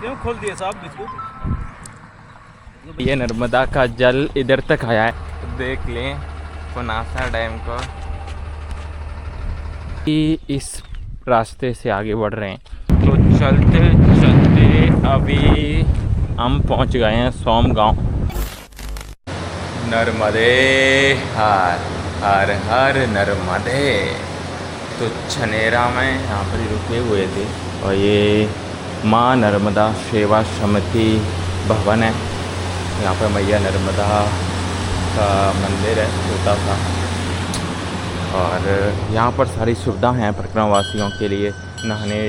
क्यों खोल दिए साहब बिस्कुट? ये नर्मदा का जल इधर तक आया है, देख लें पुनासा डैम को। इस रास्ते से आगे बढ़ रहे हैं तो चलते चलते अभी हम पहुंच गए हैं सोम गांव। नर्मदे हर हर हर नर्मदे। तो छनेरा में यहाँ पर ही रुके हुए थे और ये माँ नर्मदा सेवा समिति भवन है। यहाँ पर मैया नर्मदा का मंदिर है छोटा सा, और यहाँ पर सारी सुविधा हैं परिक्रमा वासियों के लिए, नहाने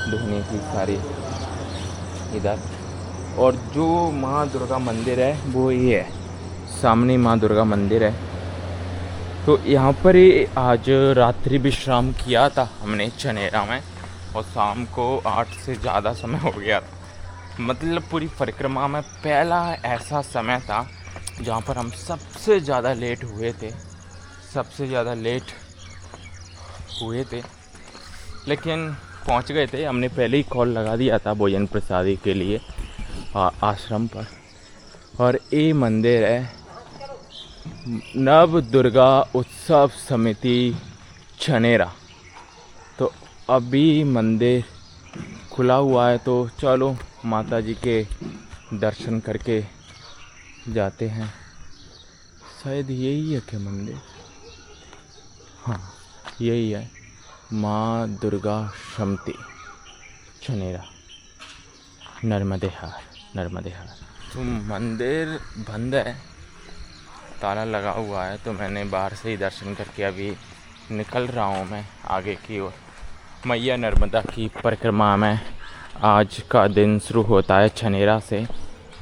धोने की सारी इधर। और जो माँ दुर्गा मंदिर है वो ये है, सामने माँ दुर्गा मंदिर है। तो यहाँ पर ही आज रात्रि विश्राम किया था हमने छनेरा में, और शाम को 8 से ज़्यादा समय हो गया था। मतलब पूरी परिक्रमा में पहला ऐसा समय था जहाँ पर हम सबसे ज़्यादा लेट हुए थे, लेकिन पहुँच गए थे। हमने पहले ही कॉल लगा दिया था भोजन प्रसादी के लिए आश्रम पर। और ये मंदिर है नव दुर्गा उत्सव समिति छनेरा। तो अभी मंदिर खुला हुआ है, तो चलो माता जी के दर्शन करके जाते हैं। शायद यही है क्या मंदिर? हाँ यही है, माँ दुर्गा समिति छनेरा, नर्मदे हार। तो मंदिर बंद है, ताला लगा हुआ है, तो मैंने बाहर से ही दर्शन करके अभी निकल रहा हूँ मैं आगे की ओर। मैया नर्मदा की परिक्रमा में आज का दिन शुरू होता है छनेरा से,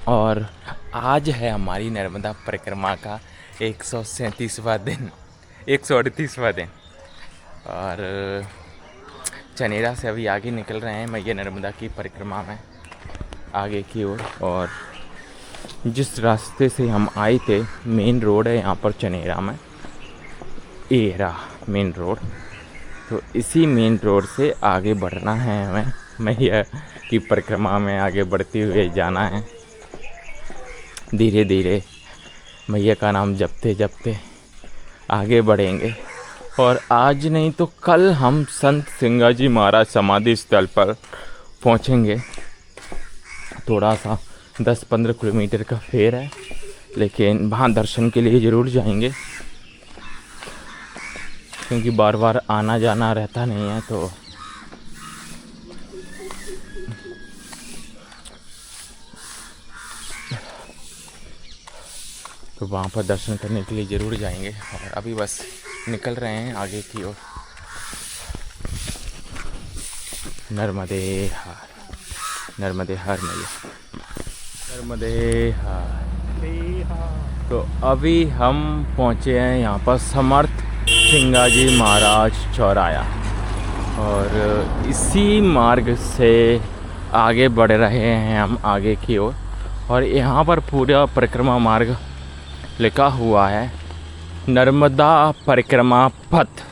और आज है हमारी नर्मदा परिक्रमा का 137वां दिन, 138वां दिन। और छनेरा से अभी आगे निकल रहे हैं मैया नर्मदा की परिक्रमा में आगे की ओर। और जिस रास्ते से हम आए थे, मेन रोड है यहाँ पर छनेरा में, ये रहा मेन रोड। तो इसी मेन रोड से आगे बढ़ना है हमें, मैया की परिक्रमा में आगे बढ़ते हुए जाना है। धीरे धीरे मैया का नाम जपते जपते आगे बढ़ेंगे। और आज नहीं तो कल हम संत सिंगाजी महाराज समाधि स्थल पर पहुंचेंगे। थोड़ा सा 10-15 किलोमीटर का फेर है, लेकिन वहाँ दर्शन के लिए ज़रूर जाएंगे, क्योंकि बार बार आना जाना रहता नहीं है। तो वहाँ पर दर्शन करने के लिए ज़रूर जाएंगे। और अभी बस निकल रहे हैं आगे की ओर। नर्मदे हार मैया, नर्मदे हार। तो अभी हम पहुँचे हैं यहाँ पर समर्थ सिंगाजी महाराज चौराया, और इसी मार्ग से आगे बढ़ रहे हैं हम आगे की ओर। और यहाँ पर पूरा परिक्रमा मार्ग लिखा हुआ है नर्मदा परिक्रमा पथ,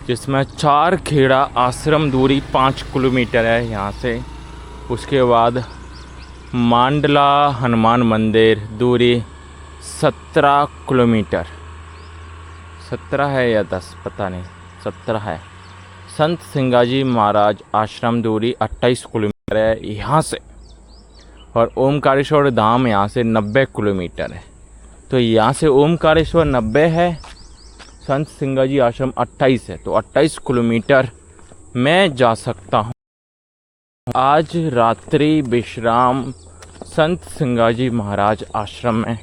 जिसमें 4 खेड़ा आश्रम दूरी 5 किलोमीटर है यहाँ से। उसके बाद मांडला हनुमान मंदिर दूरी 17 किलोमीटर, 17 है या 10 पता नहीं, 17 है। संत सिंगाजी महाराज आश्रम दूरी 28 किलोमीटर है यहाँ से। और ओमकारेश्वर धाम यहाँ से 90 किलोमीटर है। तो यहाँ से ओमकारेश्वर 90 है, संत सिंगाजी आश्रम 28 है, तो 28 किलोमीटर मैं जा सकता हूँ। आज रात्रि विश्राम संत सिंगाजी महाराज आश्रम में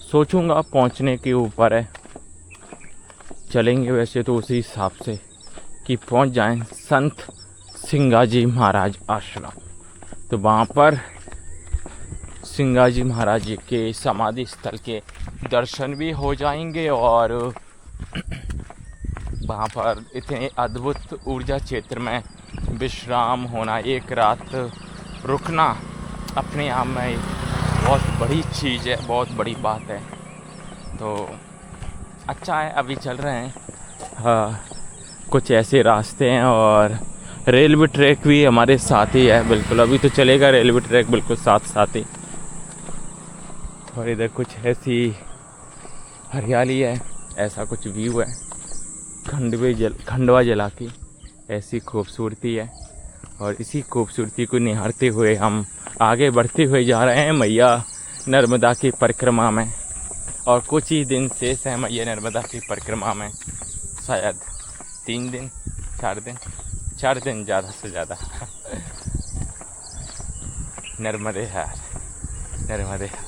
सोचूंगा, पहुँचने के ऊपर है। चलेंगे वैसे तो उसी हिसाब से कि पहुँच जाएं संत सिंगाजी महाराज आश्रम। तो वहाँ पर सिंगाजी महाराज जी के समाधि स्थल के दर्शन भी हो जाएंगे, और वहाँ पर इतने अद्भुत ऊर्जा क्षेत्र में विश्राम होना, एक रात रुकना अपने आप में बहुत बड़ी चीज़ है, बहुत बड़ी बात है। तो अच्छा है, अभी चल रहे हैं। हाँ, कुछ ऐसे रास्ते हैं और रेलवे ट्रैक भी हमारे साथ ही है बिल्कुल, अभी तो चलेगा रेलवे ट्रैक बिल्कुल साथ साथ ही। और इधर कुछ ऐसी हरियाली है, ऐसा कुछ व्यू है, खंडवा जिला की ऐसी खूबसूरती है। और इसी खूबसूरती को निहारते हुए हम आगे बढ़ते हुए जा रहे हैं मैया नर्मदा की परिक्रमा में। और कुछ ही दिन शेष है मैया नर्मदा की परिक्रमा में, शायद 3 दिन 4 दिन, 4 दिन ज़्यादा से ज़्यादा। नर्मदे हार, नर्मदे हार,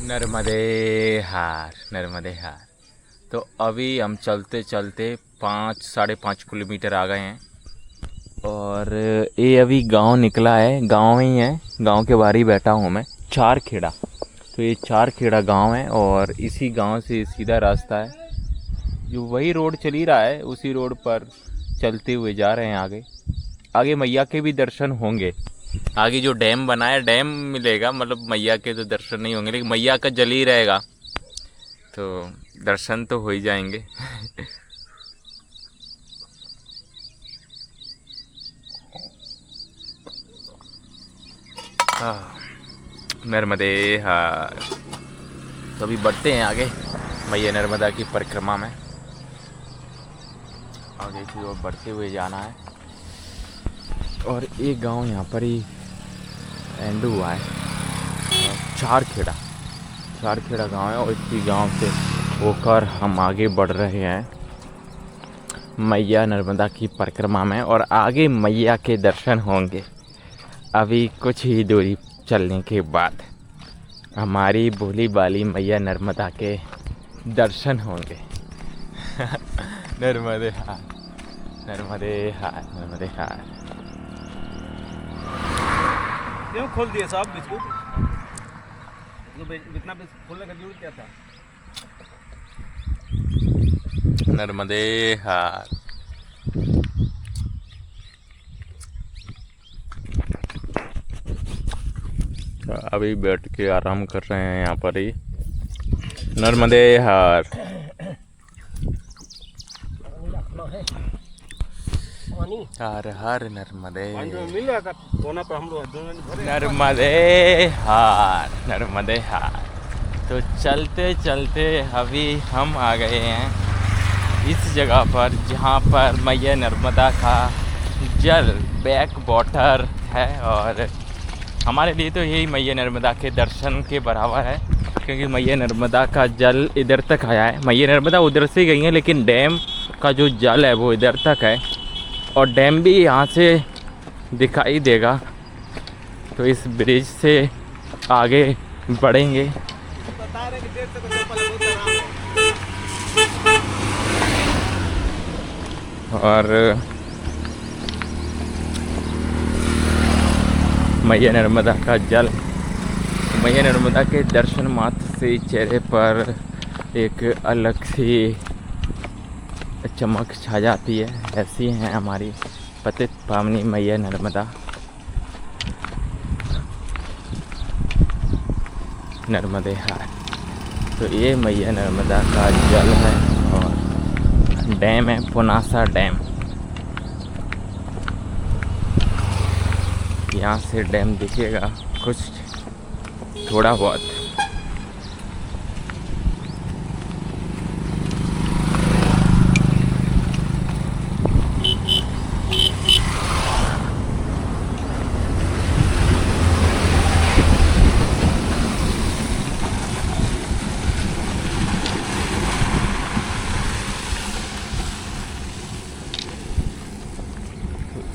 नर्मदे हार, नर्मदे हार। तो अभी हम चलते चलते 5 साढ़े 5 किलोमीटर आ गए हैं। और ये अभी गांव निकला है, गांव में ही है, गांव के बाहर ही बैठा हूँ मैं, चारखेड़ा। तो ये चारखेड़ा गांव है और इसी गांव से सीधा रास्ता है, जो वही रोड चली रहा है उसी रोड पर चलते हुए जा रहे हैं आगे। आगे मैया के भी दर्शन होंगे, आगे जो डैम बना है डैम मिलेगा, मतलब मैया के तो दर्शन नहीं होंगे, लेकिन मैया का जल ही रहेगा तो दर्शन तो हो ही जाएंगे। नर्मदे हार। तो अभी बढ़ते हैं आगे मैया नर्मदा की परिक्रमा में, आगे की ओर बढ़ते हुए जाना है। और एक गांव यहाँ पर ही एंड हुआ है, चारखेड़ा, चारखेड़ा गांव है। और इसी गांव से होकर हम आगे बढ़ रहे हैं मैया नर्मदा की परिक्रमा में, और आगे मैया के दर्शन होंगे। अभी कुछ ही दूरी चलने के बाद हमारी भोली बाली मैया नर्मदा के दर्शन होंगे। नर्मदे हार, नर्मदे हार, नर्मदे हार। क्यों खोल दिए साहब बिस्कुट? इतना खोलने का जरूरत क्या था? नर्मदे हार। अभी बैठ के आराम कर रहे हैं यहाँ पर ही। नर्मदे हार। हर हर नर्मदे, नर्मदे हार, नर्मदे हार। तो चलते चलते अभी हम आ गए हैं इस जगह पर जहाँ पर मैया नर्मदा का जल बैक वाटर है। और हमारे लिए तो यही मैया नर्मदा के दर्शन के बराबर है, क्योंकि मैया नर्मदा का जल इधर तक आया है। मैया नर्मदा उधर से गई है, लेकिन डैम का जो जल है वो इधर तक है, और डैम भी यहाँ से दिखाई देगा। तो इस ब्रिज से आगे बढ़ेंगे। और मैया नर्मदा का जल, मैया नर्मदा के दर्शन मात्र से चेहरे पर एक अलग सी चमक छा जाती है। ऐसी हैं हमारी पतित पावनी मैया नर्मदा। नर्मदे हार। तो ये मैया नर्मदा का जल है और डैम है, पुनासा डैम। यहाँ से डैम दिखेगा कुछ थोड़ा बहुत।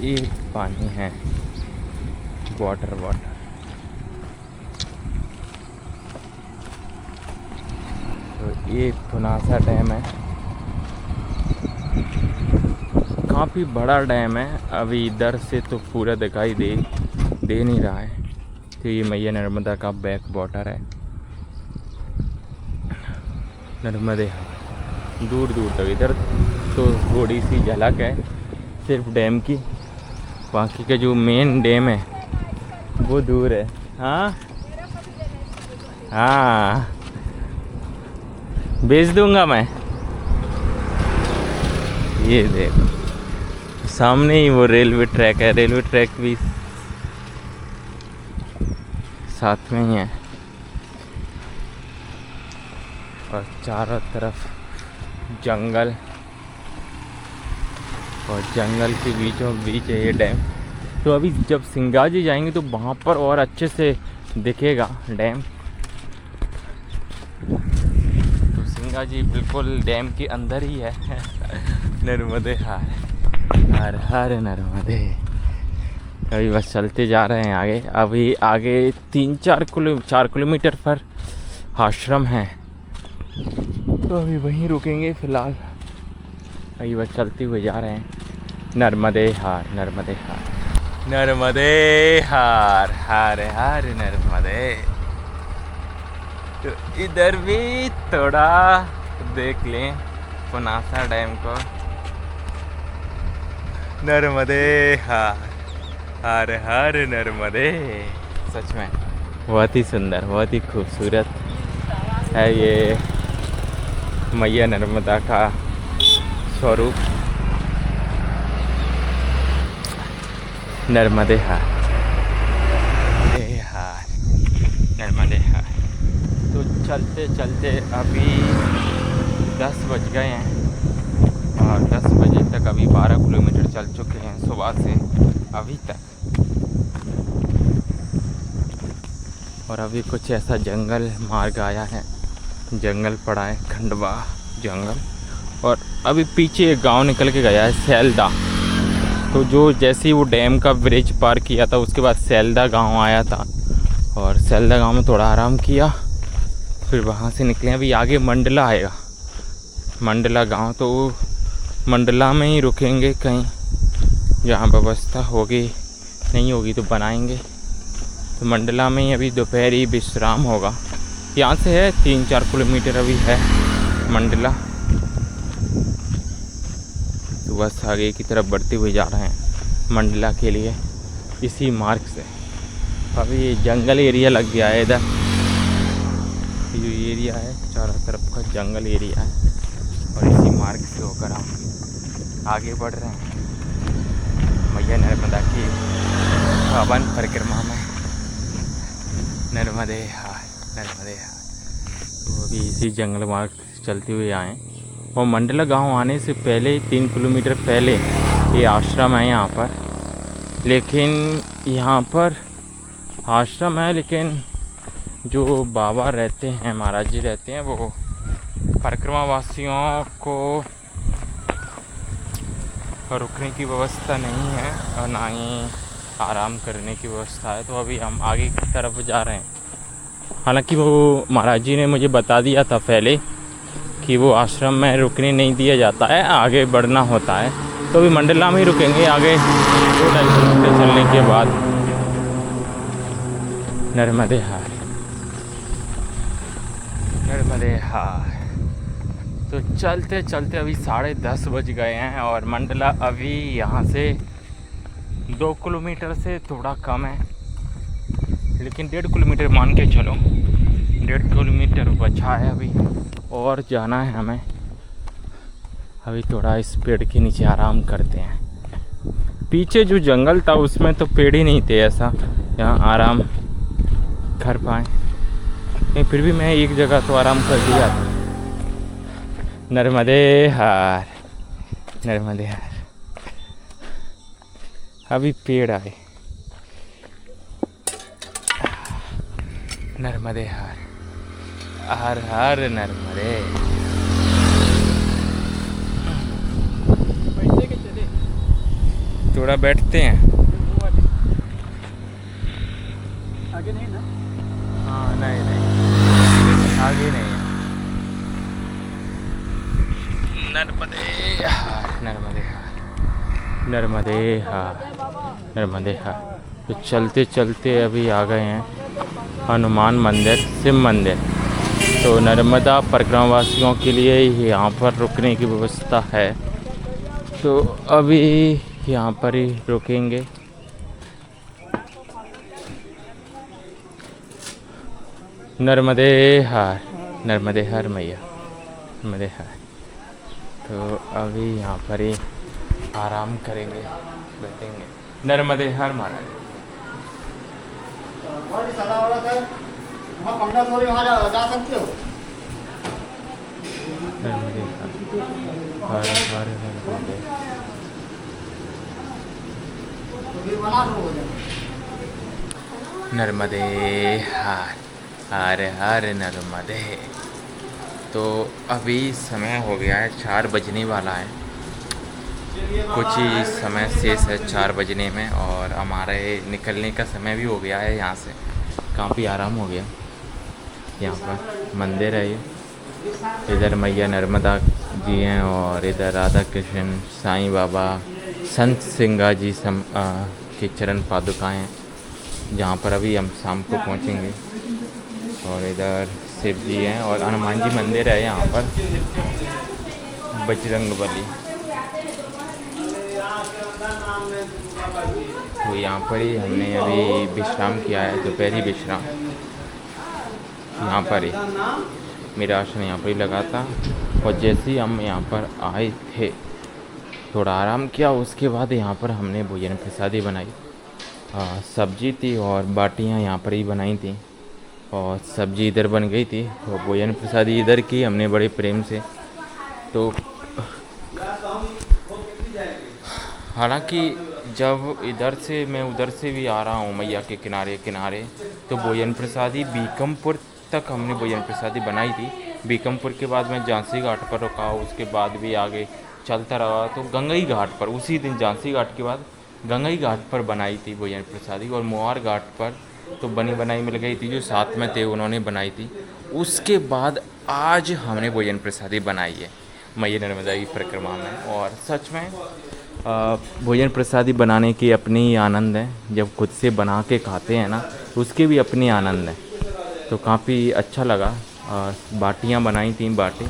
ये पानी है, वाटर वाटर। तो ये पुनासा डैम है, काफ़ी बड़ा डैम है। अभी इधर से तो पूरा दिखाई दे नहीं रहा है। तो ये मैया नर्मदा का बैक वाटर है। नर्मदे दूर दूर तक, इधर तो थोड़ी सी झलक है सिर्फ डैम की, बाकी का जो मेन डैम है वो दूर है। हाँ हाँ, भेज दूंगा मैं। ये देखो सामने ही वो रेलवे ट्रैक है, रेलवे ट्रैक भी साथ में ही है और चारों तरफ जंगल और जंगल के बीचों बीच है ये डैम। तो अभी जब सिंगाजी जाएंगे तो वहाँ पर और अच्छे से दिखेगा डैम। तो सिंगाजी बिल्कुल डैम के अंदर ही है। नर्मदे हार हर हर नर्मदे। अभी बस चलते जा रहे हैं आगे। अभी आगे 4 किलोमीटर पर आश्रम है, तो अभी वहीं रुकेंगे फ़िलहाल। अभी बस चलते हुए जा रहे हैं। नर्मदे हार नर्मदे हार नर्मदे हार हर हर नर्मदे। तो इधर भी थोड़ा देख लें पुनासा डैम को। नर्मदे हार हर हर नर्मदे। सच में बहुत ही सुंदर, बहुत ही खूबसूरत है ये मैया नर्मदा का स्वरूप। नर्मदे हार नर्मदे हार। तो चलते चलते अभी 10 बज गए हैं और 10 बजे तक अभी 12 किलोमीटर चल चुके हैं सुबह से अभी तक। और अभी कुछ ऐसा जंगल मार्ग आया है, जंगल पड़ा है, खंडवा जंगल। और अभी पीछे एक गांव निकल के गया है सैलदा। तो जो जैसे ही वो डैम का ब्रिज पार किया था उसके बाद सैलदा गांव आया था और सैलदा गांव में थोड़ा आराम किया, फिर वहाँ से निकले। अभी आगे मंडला आएगा, मंडला गांव। तो मंडला में ही रुकेंगे कहीं जहाँ व्यवस्था होगी, नहीं होगी तो बनाएंगे। तो मंडला में ही अभी दोपहरी विश्राम होगा। यहाँ से है 3-4 किलोमीटर अभी है मंडला। तो बस आगे की तरफ बढ़ते हुए जा रहे हैं मंडला के लिए इसी मार्ग से। अभी ये जंगल एरिया लग गया है इधर, ये जो एरिया है चारों तरफ का जंगल एरिया है। और इसी मार्ग से होकर हम आगे बढ़ रहे हैं मैया नर्मदा की पावन परिक्रमा में। नर्मदे हार नर्मदे हार। तो अभी इसी जंगल मार्ग चलते हुए आए और मंडला गांव आने से पहले 3 किलोमीटर पहले ये आश्रम है यहाँ पर। लेकिन यहाँ पर आश्रम है, लेकिन जो बाबा रहते हैं, महाराज जी रहते हैं, वो परिक्रमा वासियों को रुकने की व्यवस्था नहीं है और ना ही आराम करने की व्यवस्था है। तो अभी हम आगे की तरफ जा रहे हैं। हालांकि वो महाराज जी ने मुझे बता दिया था पहले कि वो आश्रम में रुकने नहीं दिया जाता है, आगे बढ़ना होता है। तो अभी मंडला में ही रुकेंगे आगे 2-2.5 किलोमीटर चलने के बाद। नर्मदे हार नर्मदे हार। तो चलते चलते अभी 10:30 बज गए हैं और मंडला अभी यहाँ से 2 किलोमीटर से थोड़ा कम है, लेकिन 1.5 किलोमीटर मान के चलो, 1.5 किलोमीटर बचा है अभी और जाना है हमें। अभी थोड़ा इस पेड़ के नीचे आराम करते हैं। पीछे जो जंगल था उसमें तो पेड़ ही नहीं थे ऐसा यहाँ आराम कर पाए, नहीं फिर भी मैं एक जगह तो आराम कर दिया था। नर्मदे हार नर्मदे हार। अभी पेड़ आए। नर्मदे हार हर हर नर्मदे। बैठते के चले थोड़ा बैठते हैं। आगे नहीं ना? हाँ नहीं आगे नहीं। नर्मदे हार नर्मदे हार नर्मदे हार नर्मदे हार। तो चलते चलते अभी आ गए हैं हनुमान मंदिर, शिव मंदिर। तो नर्मदा परिक्रमा वासियों के लिए यहाँ पर रुकने की व्यवस्था है, तो अभी यहाँ पर ही रुकेंगे। नर्मदे हार नर्मदे हार मैया नर्मदे हार। तो अभी यहाँ पर ही आराम करेंगे, बैठेंगे। नर्मदे हर महाराज। वहाँ पंडा थोड़ी वहाँ जा सकते हो। नर्मदे हर हर नर्मदे। नर्मदे हर हर हर नर्मदे। तो अभी समय हो गया है 4 बजने वाला है, कुछ ही समय शेष है 4 बजने में, और हमारे निकलने का समय भी हो गया है। यहाँ से काफ़ी आराम हो गया। यहाँ पर मंदिर है ये, इधर मैया नर्मदा जी हैं, और इधर राधा कृष्ण, साईं बाबा, संत सिंगा जी के चरण पादुकाएँ हैं, जहाँ पर अभी हम शाम को पहुँचेंगे। और इधर शिव जी हैं और हनुमान जी मंदिर है यहाँ पर, बजरंगबली। तो यहाँ पर ही हमने अभी विश्राम किया है, दोपहरी विश्राम। यहाँ पर ही मेरा आसन यहाँ पर ही लगा था, और जैसे ही हम यहाँ पर आए थे थोड़ा आराम किया, उसके बाद यहाँ पर हमने भोजन प्रसादी बनाई। सब्जी थी और बाटियाँ यहाँ पर ही बनाई थी, और सब्जी इधर बन गई थी, और भोजन प्रसादी इधर की हमने बड़े प्रेम से। तो हालांकि जब इधर से मैं उधर से भी आ रहा हूँ मैया के किनारे किनारे, तो भोजन प्रसादी बीकमपुर तक हमने भोजन प्रसादी बनाई थी। बीकमपुर के बाद मैं झांसी घाट पर रुका, उसके बाद भी आगे चलता रहा, तो गंगई घाट पर उसी दिन झांसी घाट के बाद गंगई घाट पर बनाई थी भोजन प्रसादी, और मोहार घाट पर तो बनी बनाई मिल गई थी, जो साथ में थे उन्होंने बनाई थी। उसके बाद आज हमने भोजन प्रसादी बनाई है मैया नर्मदा की परिक्रमा में। और सच में भोजन प्रसादी बनाने की अपनी ही आनंद है, जब खुद से बना के खाते हैं ना, उसके भी अपनी आनंद है। तो काफ़ी अच्छा लगा। बाटियाँ बनाई 3 बाटी,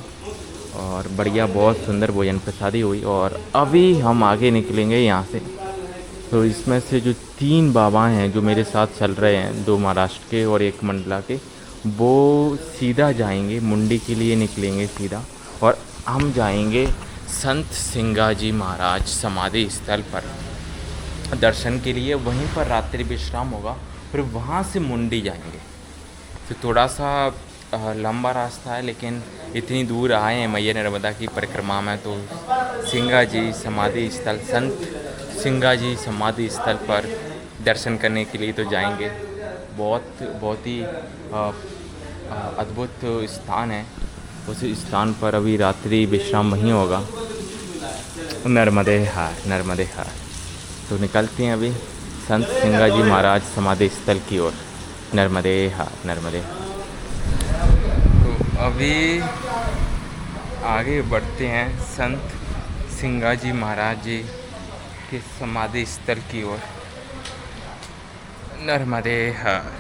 और बढ़िया बहुत सुंदर भोजन प्रसादी हुई। और अभी हम आगे निकलेंगे यहाँ से। तो इसमें से जो 3 बाबा हैं जो मेरे साथ चल रहे हैं, 2 महाराष्ट्र के और 1 मंडला के, वो सीधा जाएंगे मुंडी के लिए, निकलेंगे सीधा, और हम जाएंगे संत सिंगाजी महाराज समाधि स्थल पर दर्शन के लिए। वहीं पर रात्रि विश्राम होगा, फिर वहाँ से मुंडी जाएंगे। तो थोड़ा सा लंबा रास्ता है, लेकिन इतनी दूर आए हैं मैया नर्मदा की परिक्रमा में, तो सिंगाजी समाधि स्थल, संत सिंगाजी समाधि स्थल पर दर्शन करने के लिए तो जाएंगे। बहुत ही अद्भुत स्थान है। उस स्थान पर अभी रात्रि विश्राम वहीं होगा। नर्मदे हार नर्मदे हार। तो निकलते हैं अभी संत सिंगाजी महाराज समाधि स्थल की ओर। नर्मदे हार नर्मदे हार। तो अभी आगे बढ़ते हैं संत सिंगाजी महाराज जी के समाधि स्थल की ओर। नर्मदे हार।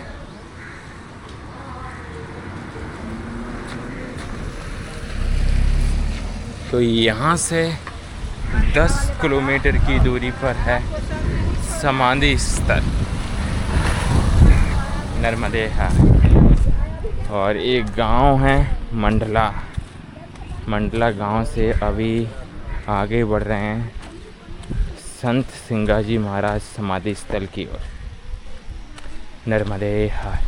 तो यहाँ से 10 किलोमीटर की दूरी पर है समाधि स्थल नर्मदे हार। और एक गांव है मंडला गांव से अभी आगे बढ़ रहे हैं संत सिंगाजी महाराज समाधि स्थल की ओर। नर्मदे हार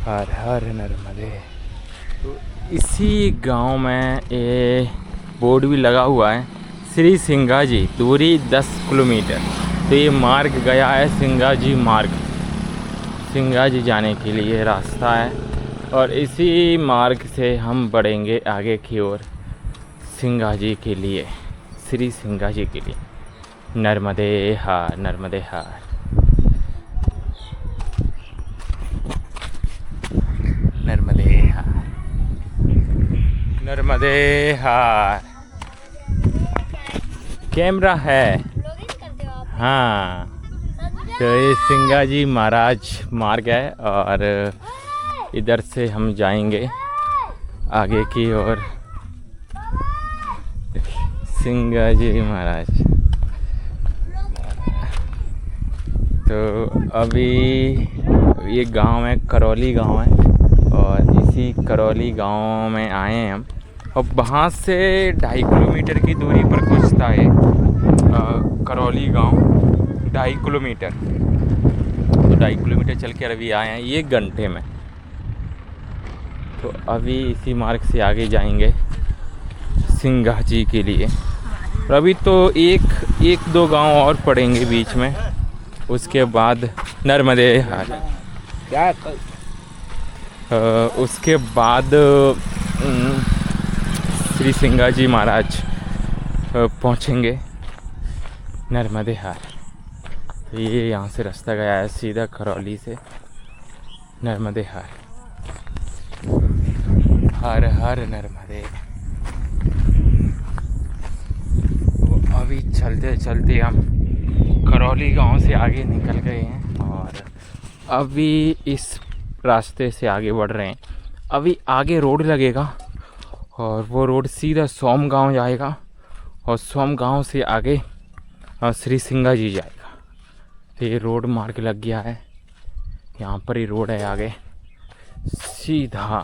हर हर नर्मदे। तो इसी गांव में ये बोर्ड भी लगा हुआ है, श्री सिंगाजी, दूरी 10 किलोमीटर। तो ये मार्ग गया है सिंगाजी मार्ग, सिंगाजी जाने के लिए रास्ता है। और इसी मार्ग से हम बढ़ेंगे आगे की ओर सिंगाजी के लिए, श्री सिंगाजी के लिए। नर्मदे हार नर्मदे हार। नर्मदे हार नर्मदे हार। कैमरा है हाँ। तो ये सिंगाजी महाराज मार्ग है, और इधर से हम जाएंगे आगे की ओर सिंगाजी महाराज। तो अभी ये गांव है, करौली गांव है, और इसी करौली गांव में आए हैं हम। और वहाँ से 2.5 किलोमीटर की दूरी पर कुछ था ये, करौली गांव 2.5 किलोमीटर, तो 2.5 किलोमीटर चल के अभी आए हैं 1 घंटे में। तो अभी इसी मार्ग से आगे जाएंगे सिंगाजी के लिए। और अभी तो एक दो गांव और पड़ेंगे बीच में, उसके बाद नर्मदे हार, उसके बाद श्री सिंगाजी महाराज पहुंचेंगे नर्मदे हार। तो ये यहाँ से रास्ता गया है सीधा करौली से नर्मदे हार। हर हर नर्मदे। तो अभी चलते चलते हम करौली गांव से आगे निकल गए हैं और अभी इस रास्ते से आगे बढ़ रहे हैं। अभी आगे रोड लगेगा और वो रोड सीधा सोम गांव जाएगा और सोम गांव से आगे श्री सिंगाजी जाएगा। तो ये रोड मार्ग लग गया है, यहाँ पर ही रोड है आगे सीधा,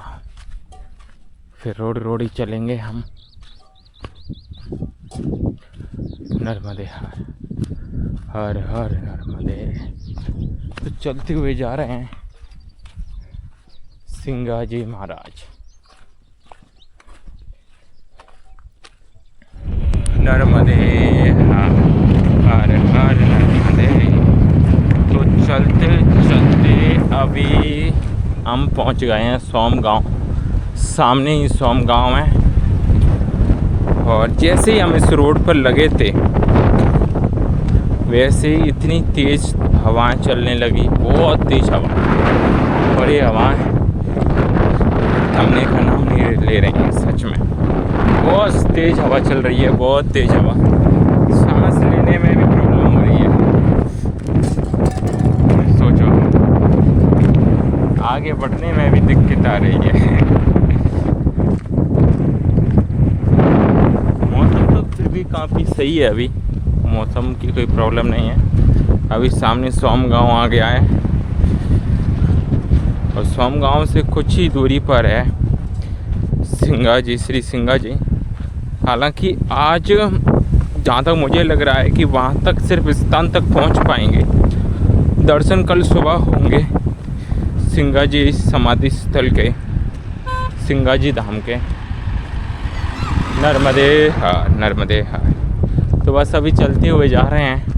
फिर रोड ही चलेंगे हम नर्मदे हार। हर हर नर्मदे। तो चलते हुए जा रहे हैं सिंगाजी महाराज। नर्मदे हार, हर हर नर्मदे। तो चलते चलते अभी हम पहुंच गए हैं सोम गांव। सामने ही सोम गांव है और जैसे ही हम इस रोड पर लगे थे वैसे ही इतनी तेज़ हवाएं चलने लगी, बहुत तेज़ हवा। और ये हवाएं थमने का नाम नहीं ले रही हैं, सच में बहुत तेज़ हवा चल रही है, बहुत तेज़ हवा। सांस लेने में भी प्रॉब्लम हो रही है। सोचो आगे बढ़ने में भी दिक्कत आ रही है। मौसम तो फिर भी काफ़ी सही है, अभी मौसम की कोई प्रॉब्लम नहीं है। अभी सामने सोम गांव आ गया है और सोम गांव से कुछ ही दूरी पर है सिंगाजी, श्री सिंगाजी। हालांकि आज जहाँ तक मुझे लग रहा है कि वहाँ तक सिर्फ स्थान तक पहुँच पाएंगे, दर्शन कल सुबह होंगे सिंगाजी समाधि स्थल के, सिंगाजी धाम के, नर्मदे हार, नर्मदे हार। तो बस अभी चलते हुए जा रहे हैं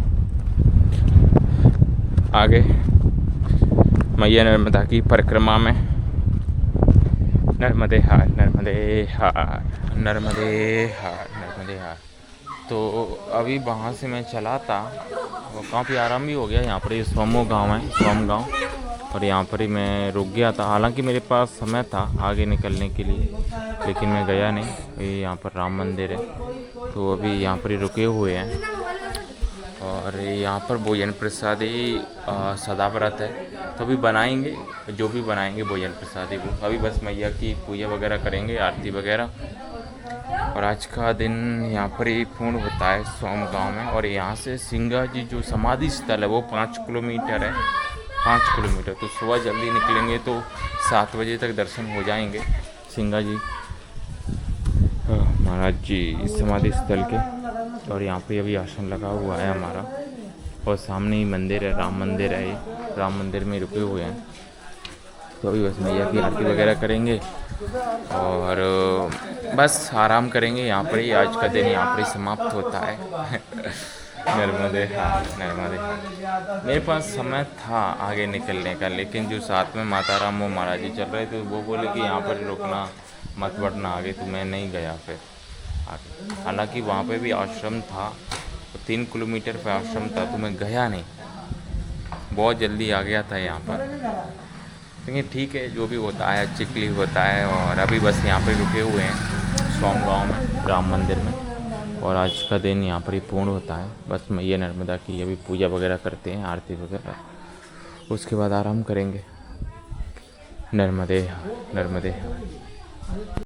आगे मैया नर्मदा की परिक्रमा में। नर्मदे हार, नर्मदे हार, नर्मदे हार, नर्मदे हार। तो अभी वहाँ से मैं चला था, वो काफ़ी आराम भी हो गया। यहाँ पर ये सोमो गांव है, सोम गांव, और यहाँ पर ही मैं रुक गया था। हालांकि मेरे पास समय था आगे निकलने के लिए, लेकिन मैं गया नहीं। ये यहाँ पर राम मंदिर है, तो अभी यहाँ पर ही रुके हुए हैं। और यहाँ पर भोजन प्रसादी सदाव्रत है, तो अभी बनाएंगे, जो भी बनाएंगे भोजन प्रसादी वो। अभी बस मैया की पूजा वगैरह करेंगे, आरती वगैरह। और आज का दिन यहाँ पर ही पूर्ण होता है सोम गांव में। और यहाँ से सिंगाजी जो समाधि स्थल है वो 5 किलोमीटर है, 5 किलोमीटर। तो सुबह जल्दी निकलेंगे तो 7 बजे तक दर्शन हो जाएंगे सिंगाजी महाराज जी समाधि स्थल के। और यहाँ पे अभी आश्रम लगा हुआ है हमारा, और सामने ही मंदिर है, राम मंदिर है। ये राम मंदिर में रुके हुए हैं। तो अभी बस मैया की आरती वगैरह करेंगे और बस आराम करेंगे। यहाँ पर ही आज का दिन यहाँ पर ही समाप्त होता है। नर्मदे हार, नर्मदे हार। मेरे पास समय था आगे निकलने का, लेकिन जो साथ में माता राम वो महाराज जी चल रहे थे, वो बोले कि यहाँ पर रुकना मत बढ़ना आगे, तो मैं नहीं गया फिर आगे। हालांकि वहाँ पे भी आश्रम था, 3 किलोमीटर पे आश्रम था, तो मैं गया नहीं, बहुत जल्दी आ गया था यहाँ पर। लेकिन ठीक है, जो भी होता है अच्छे के लिए होता है। और अभी बस यहाँ पे रुके हुए हैं सोम गांव में, राम मंदिर में। और आज का दिन यहाँ पर ही पूर्ण होता है। बस मैया नर्मदा की अभी पूजा वगैरह करते हैं, आरती वगैरह, उसके बाद आराम करेंगे। नर्मदे हार, नर्मदे हार।